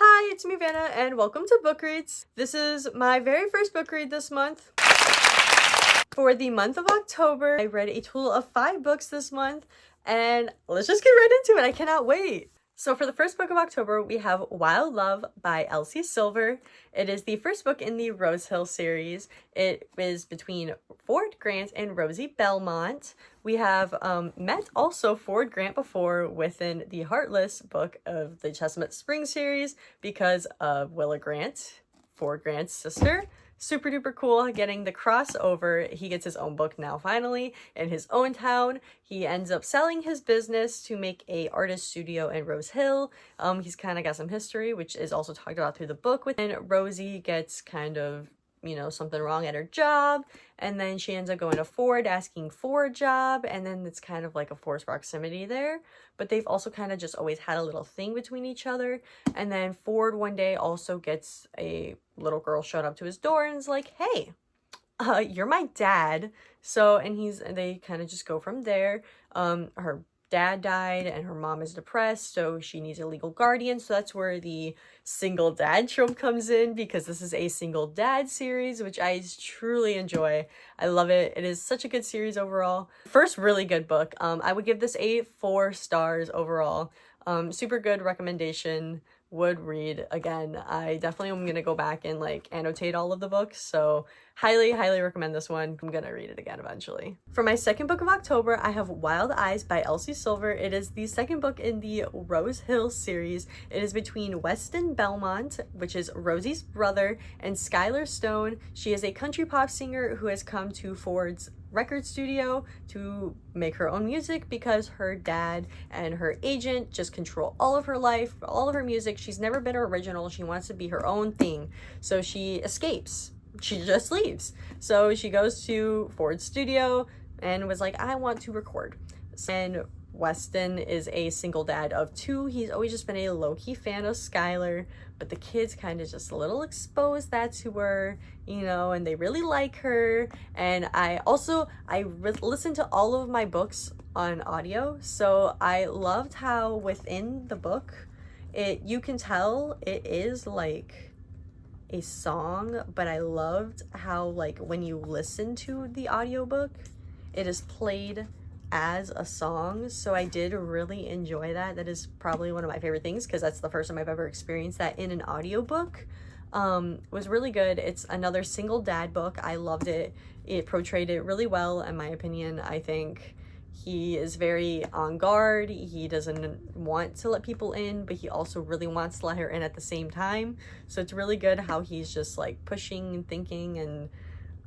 Hi, it's me Vanna and welcome to Book Reads. This is my very first book read this month. For the month of October, I read a total of 5 books this month and let's just get right into it. I cannot wait. So for the first book of October, we have Wild Love by Elsie Silver. It is the first book in the Rose Hill series. It is between Ford Grant and Rosie Belmont. We have met also Ford Grant before within the Heartless book of the Chestnut Springs series because of Willa Grant, Ford Grant's sister. Super duper cool getting the crossover. He gets his own book now finally in his own town. He ends up selling his business to make a artist studio in Rose Hill. He's kind of got some history, which is also talked about through the book. And Rosie gets kind of, something wrong at her job, and then she ends up going to Ford asking for a job, and then it's kind of like a forced proximity there, but they've also kind of just always had a little thing between each other. And then Ford one day also gets a little girl showed up to his door and is like, hey, you're my dad. So, and they kind of just go from there. Her dad died and her mom is depressed, so she needs a legal guardian. So that's where the single dad trope comes in, because this is a single dad series, which I truly enjoy. I love it. It is such a good series overall. First really good book. I would give this a 4 stars overall. Super good recommendation. Would read again. I definitely am gonna go back and annotate all of the books, so highly recommend this one. I'm gonna read it again eventually. For my second book of October, I have Wild Eyes by Elsie Silver. It is the second book in the Rose Hill series. It is between Weston Belmont, which is Rosie's brother, and Skylar Stone. She is a country pop singer who has come to Ford's record studio to make her own music because her dad and her agent just control all of her life, all of her music. She's never been original. She wants to be her own thing. So she escapes. She just leaves. So she goes to Ford's studio and was like, I want to record. And Weston is a single dad of 2. He's always just been a low-key fan of Skylar, but the kids kind of just a little exposed that to her, and they really like her. And I listened to all of my books on audio, so I loved how within the book, you can tell it is like a song, but I loved how when you listen to the audiobook, it is played as a song. So I did really enjoy that. That is probably one of my favorite things, because that's the first time I've ever experienced that in an audiobook. Was really good. It's another single dad book. I loved it. It portrayed it really well, in my opinion. I think he is very on guard. He doesn't want to let people in, but he also really wants to let her in at the same time. So it's really good how he's just pushing and thinking, and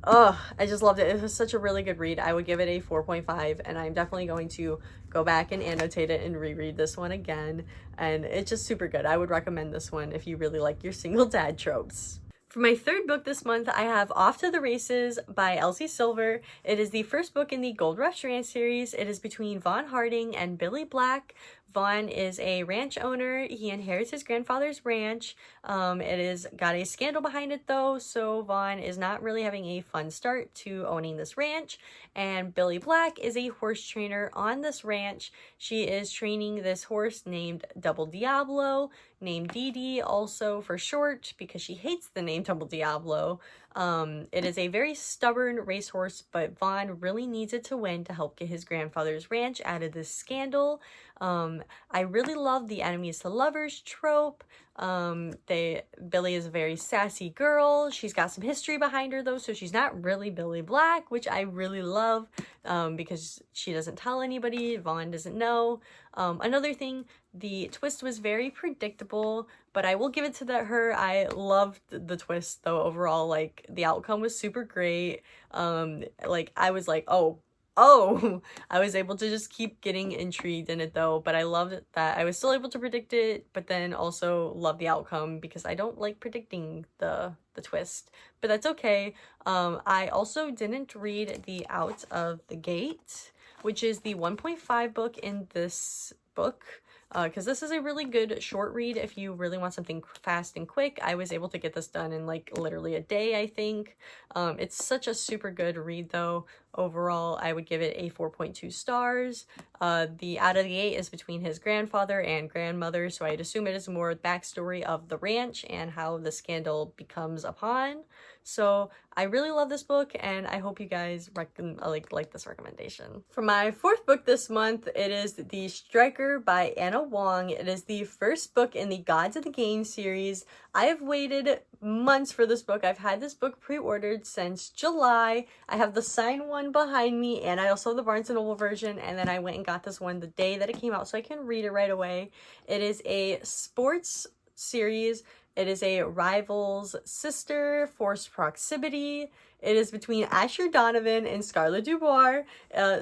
I just loved it. It was such a really good read. I would give it a 4.5, and I'm definitely going to go back and annotate it and reread this one again. And it's just super good. I would recommend this one if you really like your single dad tropes. For my third book this month, I have Off to the Races by Elsie Silver. It is the first book in the Gold Rush Ranch series. It is between Vaughn Harding and Billy Black. Vaughn is a ranch owner. He inherits his grandfather's ranch. It is got a scandal behind it though, so Vaughn is not really having a fun start to owning this ranch. And Billy Black is a horse trainer on this ranch. She is training this horse named Double Diablo, named Dee Dee also for short, because she hates the name Double Diablo. It is a very stubborn racehorse, but Vaughn really needs it to win to help get his grandfather's ranch out of this scandal. I really love the enemies to lovers trope. Billy is a very sassy girl. She's got some history behind her though, so she's not really Billy Black, which I really love, because she doesn't tell anybody. Vaughn doesn't know. Another thing, the twist was very predictable, but I will give it to her. I loved the twist though overall. The outcome was super great. I was like, oh, I was able to just keep getting intrigued in it though, but I loved that I was still able to predict it, but then also love the outcome, because I don't like predicting the twist, but that's okay. I also didn't read the Out of the Gate, which is the 1.5 book in this book. because this is a really good short read if you really want something fast and quick. I was able to get this done in like literally a day, I think. It's such a super good read though. Overall, I would give it a 4.2 stars. The out of the 8 is between his grandfather and grandmother, so I'd assume it is more backstory of the ranch and how the scandal becomes upon. So I really love this book, and I hope you guys like this recommendation. For my fourth book this month, it is The Striker by Anna Wong. It is the first book in the Gods of the Game series. I have waited months for this book. I've had this book pre-ordered since July. I have the signed one behind me, and I also have the Barnes & Noble version, and then I went and got this one the day that it came out so I can read it right away. It is a sports series. It is a rival's sister, forced proximity. It is between Asher Donovan and Scarlett Dubois.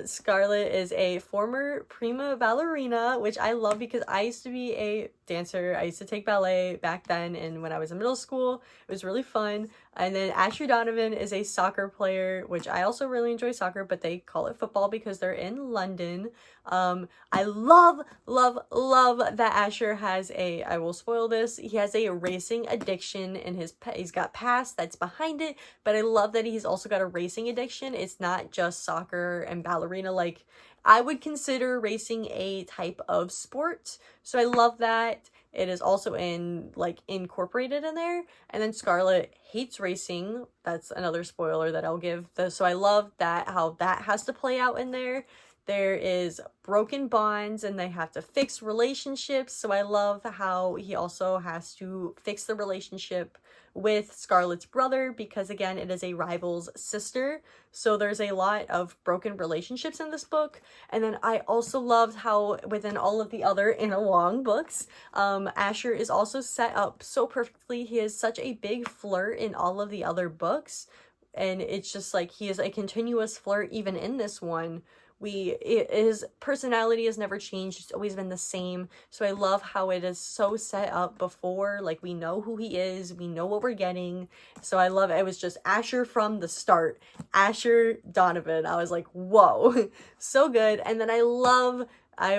Scarlett is a former prima ballerina, which I love because I used to be a dancer. I used to take ballet back then, and when I was in middle school, it was really fun. And then Asher Donovan is a soccer player, which I also really enjoy soccer, but they call it football because they're in London. I love that Asher has I will spoil this, he has a racing addiction in he's got past that's behind it, but I love that he's also got a racing addiction. It's not just soccer and ballerina. Like, I would consider racing a type of sport, so I love that. It is also incorporated in there. And then Scarlett hates racing. That's another spoiler that I'll give. So I love that, how that has to play out in there. There is broken bonds and they have to fix relationships. So I love how he also has to fix the relationship with Scarlett's brother because, again, it is a rival's sister. So there's a lot of broken relationships in this book. And then I also loved how within all of the other Anna Wong books, Asher is also set up so perfectly. He is such a big flirt in all of the other books. And it's just like he is a continuous flirt even in this one. His personality has never changed. It's always been the same. So I love how it is so set up before. Like, we know who he is. We know what we're getting. So I love it. It was just Asher from the start. Asher Donovan. I was like, whoa. So good. And then I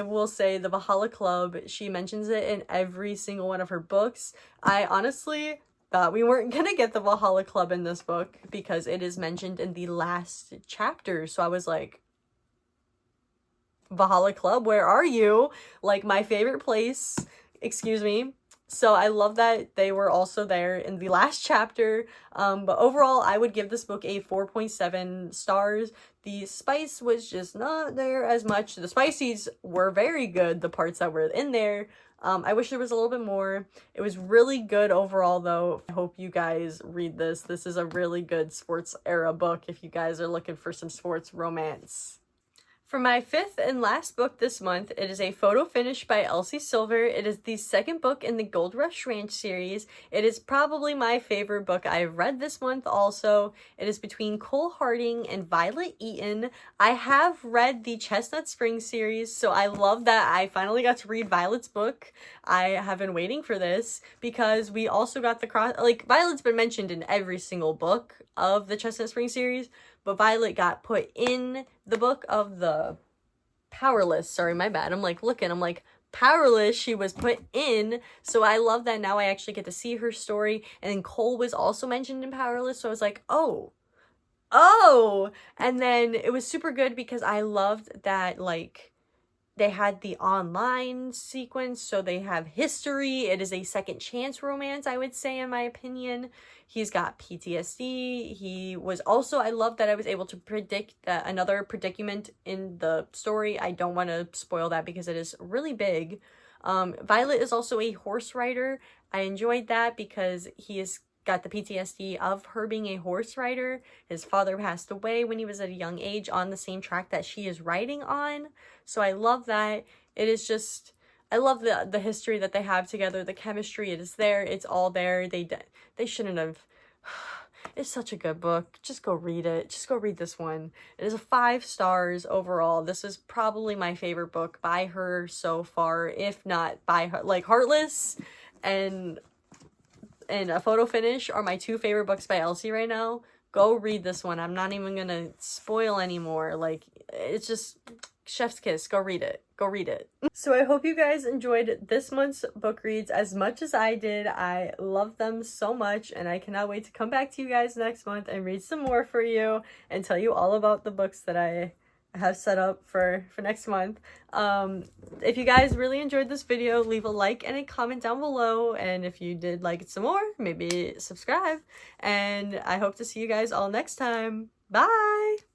will say the Valhalla Club. She mentions it in every single one of her books. I honestly thought we weren't gonna get the Valhalla Club in this book because it is mentioned in the last chapter. So I was like, Valhalla Club, where are you? Like, my favorite place, excuse me. So I love that they were also there in the last chapter. But overall, I would give this book a 4.7 stars. The spice was just not there as much. The spices were very good, the parts that were in there. I wish there was a little bit more. It was really good overall, though. I hope you guys read this. This is a really good sports era book if you guys are looking for some sports romance. For my fifth and last book this month, it is a photo finish by Elsie Silver. It is the second book in the Gold Rush Ranch series. It is probably my favorite book I've read this month also. It is between Cole Harding and Violet Eaton. I have read the Chestnut Springs series, so I love that I finally got to read Violet's book. I have been waiting for this because we also got Violet's been mentioned in every single book of the Chestnut Springs series, but Violet got put in the book of the Powerless. Sorry, my bad. I'm like, Powerless, she was put in. So I love that now I actually get to see her story. And then Cole was also mentioned in Powerless. So I was like, oh. And then it was super good because I loved that, they had the online sequence, so they have history. It is a second chance romance, I would say, in my opinion. He's got PTSD. He was also, I love that I was able to predict another predicament in the story. I don't want to spoil that because it is really big. Violet is also a horse rider. I enjoyed that because he is got the PTSD of her being a horse rider. His father passed away when he was at a young age on the same track that she is riding on. So I love that. It is just, I love the history that they have together. The chemistry, it is there. It's all there. They shouldn't have. It's such a good book. Just go read it. Just go read this one. It is a 5 stars overall. This is probably my favorite book by her so far, if not by her. Like, Heartless and A Photo Finish are my 2 favorite books by Elsie right now. Go read this one. I'm not even gonna spoil anymore. Like, it's just Chef's Kiss. Go read it. Go read it. So I hope you guys enjoyed this month's book reads as much as I did. I love them so much, and I cannot wait to come back to you guys next month and read some more for you and tell you all about the books that I have set up for next month. If you guys really enjoyed this video, leave a like and a comment down below, and if you did like it some more, maybe subscribe, and I hope to see you guys all next time. Bye!